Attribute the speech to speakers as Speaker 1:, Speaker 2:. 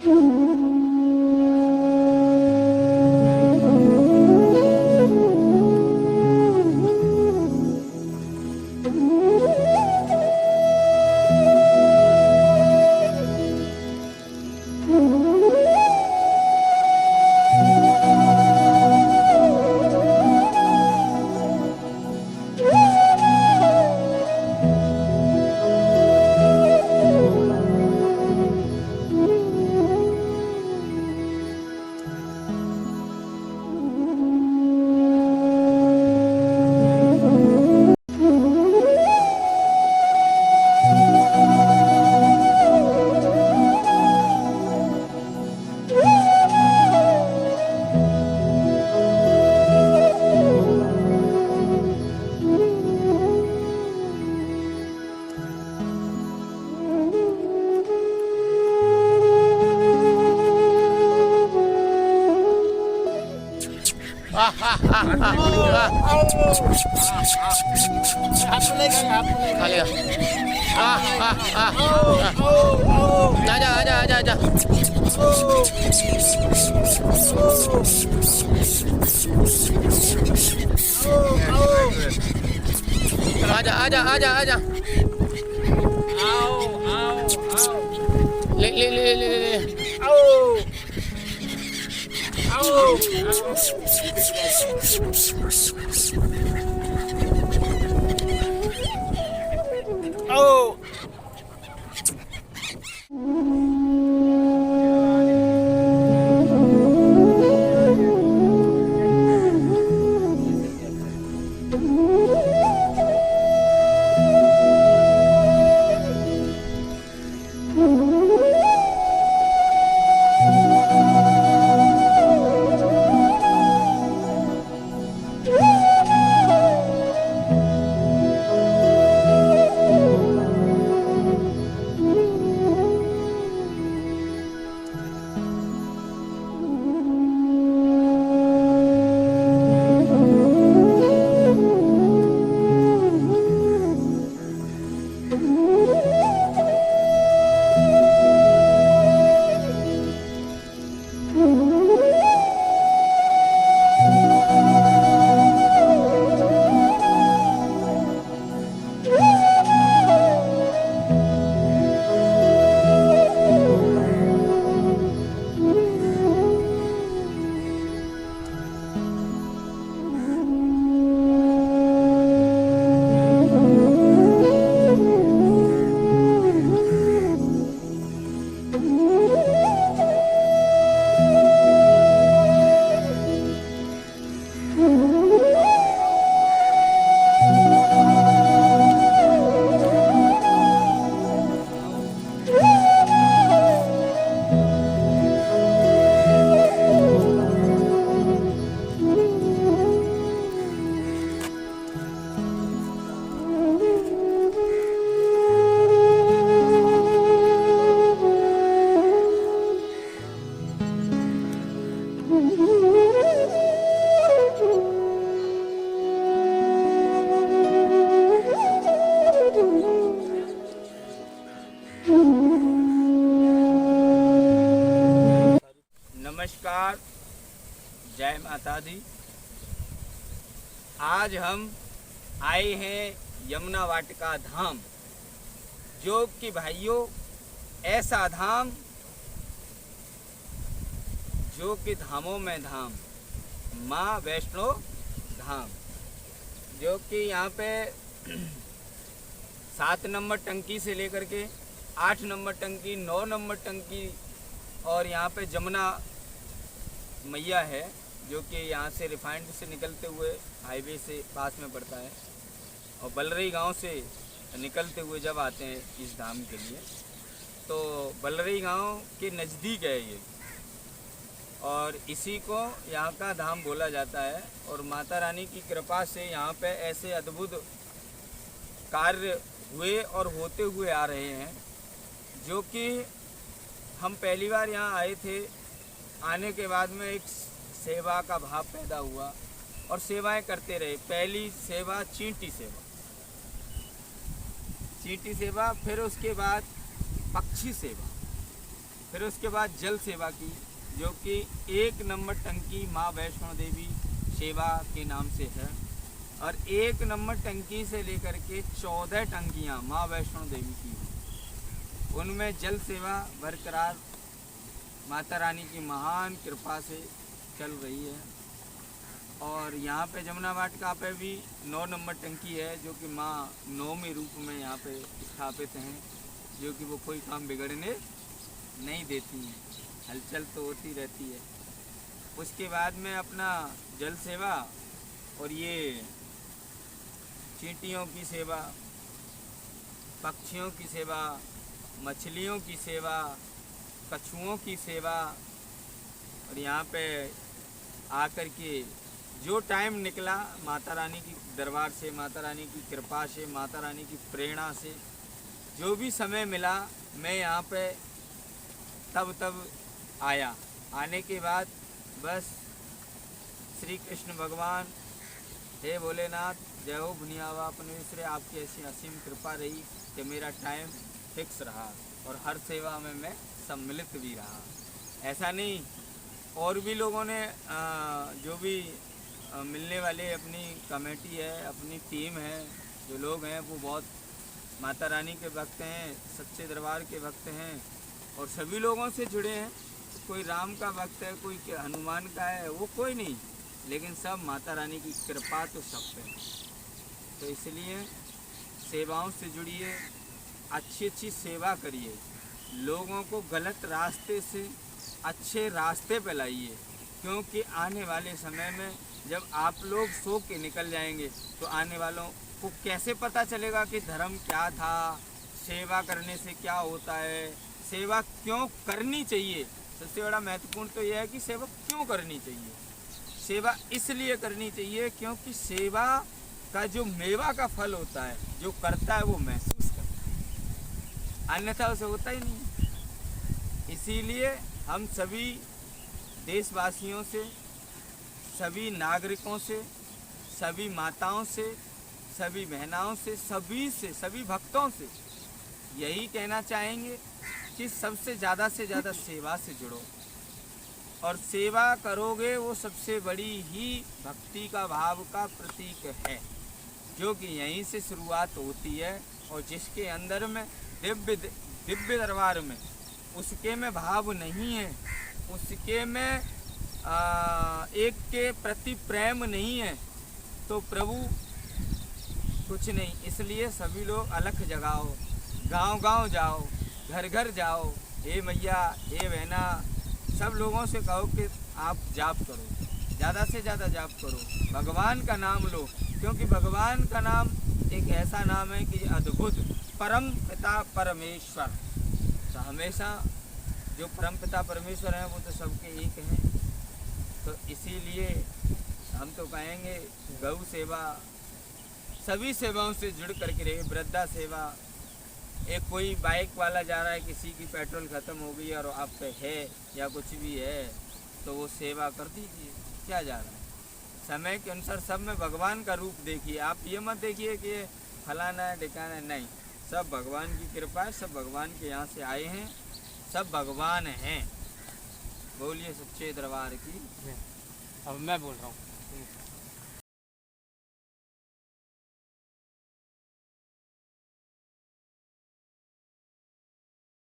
Speaker 1: आजा आजा आजा आजा आजा आजा आजा आजा ले ले ले ले ले
Speaker 2: नमस्कार, जय माता दी। आज हम आए हैं यमुना वाटिका धाम, जो कि भाइयों ऐसा धाम जो कि धामों में धाम, माँ वैष्णो धाम, जो कि यहाँ पे 7 नंबर टंकी से लेकर के 8 नंबर टंकी, 9 नंबर टंकी, और यहाँ पे जमुना मैया है, जो कि यहाँ से रिफाइंड से निकलते हुए हाईवे से पास में पड़ता है, और बलरई गांव से निकलते हुए जब आते हैं इस धाम के लिए, तो बलरई गांव के नज़दीक है ये, और इसी को यहाँ का धाम बोला जाता है। और माता रानी की कृपा से यहाँ पे ऐसे अद्भुत कार्य हुए और होते हुए आ रहे हैं, जो कि हम पहली बार यहाँ आए थे। आने के बाद में एक सेवा का भाव पैदा हुआ और सेवाएं करते रहे। पहली सेवा चींटी सेवा, चींटी सेवा, फिर उसके बाद पक्षी सेवा, फिर उसके बाद जल सेवा की, जो कि 1 नंबर टंकी माँ वैष्णो देवी सेवा के नाम से है। और 1 नंबर टंकी से लेकर के 14 टंकियाँ माँ वैष्णो देवी की, उनमें जल सेवा बरकरार माता रानी की महान कृपा से चल रही है। और यहाँ पे जमुना वाटिका पे भी 9 नंबर टंकी है, जो कि माँ नौवें रूप में यहाँ पे स्थापित हैं, जो कि वो कोई काम बिगड़ने नहीं देती हैं, हलचल तो होती रहती है। उसके बाद में अपना जल सेवा और ये चींटियों की सेवा, पक्षियों की सेवा, मछलियों की सेवा, कछुओं की सेवा, और यहाँ पे आकर के जो टाइम निकला माता रानी की दरबार से, माता रानी की कृपा से, माता रानी की प्रेरणा से, जो भी समय मिला मैं यहाँ पे तब आया। आने के बाद बस श्री कृष्ण भगवान, हे भोलेनाथ, जय हो भुनियावा अपने, आपकी ऐसी असीम कृपा रही कि मेरा टाइम फिक्स रहा और हर सेवा में मैं सम्मिलित भी रहा। ऐसा नहीं, और भी लोगों ने जो भी मिलने वाले अपनी कमेटी है, अपनी टीम है, जो लोग हैं वो बहुत माता रानी के भक्त हैं, सच्चे दरबार के भक्त हैं और सभी लोगों से जुड़े हैं। कोई राम का भक्त है, कोई हनुमान का है, वो कोई नहीं, लेकिन सब माता रानी की कृपा तो सब पे है। तो इसलिए सेवाओं से जुड़िए, अच्छी अच्छी सेवा करिए, लोगों को गलत रास्ते से अच्छे रास्ते पे लाइए, क्योंकि आने वाले समय में जब आप लोग सो के निकल जाएंगे तो आने वालों को कैसे पता चलेगा कि धर्म क्या था, सेवा करने से क्या होता है, सेवा क्यों करनी चाहिए। सबसे बड़ा महत्वपूर्ण तो यह है कि सेवा क्यों करनी चाहिए। सेवा इसलिए करनी चाहिए क्योंकि सेवा का जो मेवा का फल होता है, जो करता है वो महसूस करता है, अन्यथा उसे होता ही नहीं। इसीलिए हम सभी देशवासियों से, सभी नागरिकों से, सभी माताओं से, सभी बहनाओं से, सभी भक्तों से यही कहना चाहेंगे कि सबसे ज़्यादा से ज़्यादा सेवा से जुड़ो, और सेवा करोगे वो सबसे बड़ी ही भक्ति का भाव का प्रतीक है, जो कि यहीं से शुरुआत होती है। और जिसके अंदर में दिव्य दरबार में उसके में भाव नहीं है, उसके में एक के प्रति प्रेम नहीं है, तो प्रभु कुछ नहीं। इसलिए सभी लोग अलख जगाओ, गांव-गांव जाओ, घर घर जाओ, हे मैया, हे बहना, सब लोगों से कहो कि आप जाप करो, ज़्यादा से ज़्यादा जाप करो, भगवान का नाम लो, क्योंकि भगवान का नाम एक ऐसा नाम है कि अद्भुत, परम पिता परमेश्वर। तो हमेशा जो परम पिता परमेश्वर हैं वो तो सबके एक हैं। तो इसीलिए हम तो कहेंगे गौ सेवा, सभी सेवाओं से जुड़ करके रहे। वृद्धा सेवा, एक कोई बाइक वाला जा रहा है, किसी की पेट्रोल ख़त्म हो गई और आप पे है या कुछ भी है, तो वो सेवा कर दीजिए, क्या जा रहा है। समय के अनुसार सब में भगवान का रूप देखिए। आप ये मत देखिए कि ये फलाना है ढिकाना है, नहीं, सब भगवान की कृपा है, सब भगवान के यहाँ से आए हैं, सब भगवान हैं। बोलिए सच्चे दरबार की।
Speaker 1: अब मैं बोल रहा हूँ।